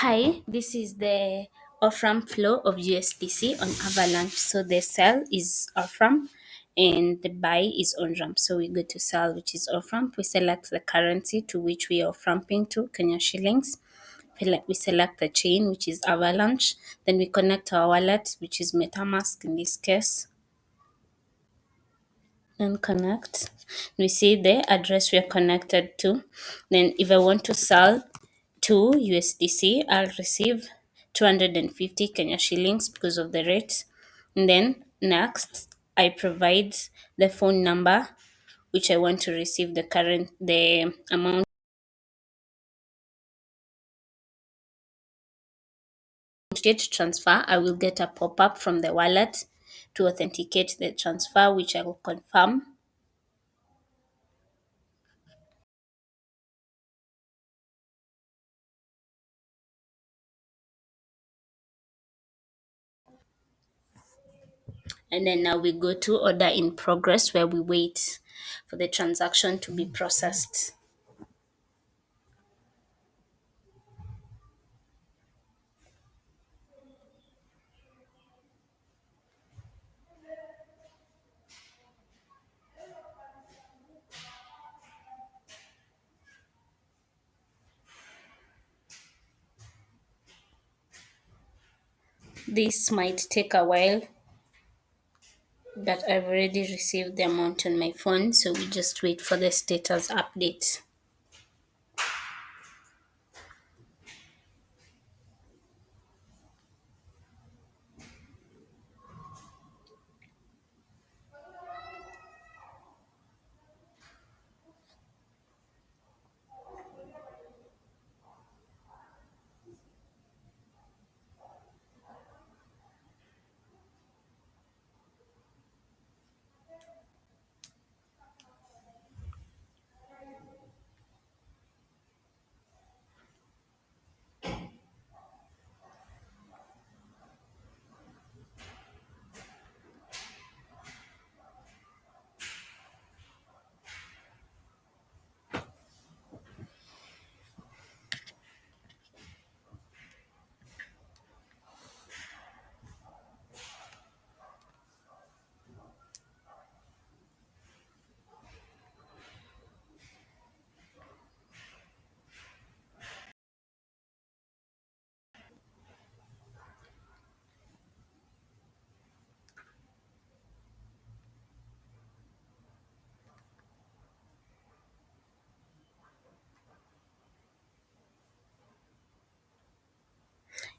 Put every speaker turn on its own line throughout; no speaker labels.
Hi, this is the off-ramp flow of USDC on Avalanche. So the sell is off-ramp and the buy is on-ramp. So we go to sell, which is off-ramp. We select the currency to which we are off-ramping to, Kenya shillings. We select the chain, which is Avalanche. Then we connect our wallet, which is MetaMask in this case, and connect. We see the address we are connected to. Then if I want to sell to USDC, I'll receive 250 Kenya shillings because of the rate. And then next, I provide the phone number which I want to receive the amount to transfer. I will get a pop-up from the wallet to authenticate the transfer, which I will confirm. And then now we go to order in progress where we wait for the transaction to be processed. This might take a while, but I've already received the amount on my phone, so we just wait for the status update.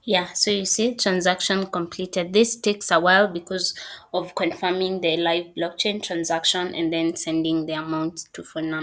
Yeah, so you see transaction completed. This takes a while because of confirming the live blockchain transaction and then sending the amount to phone number.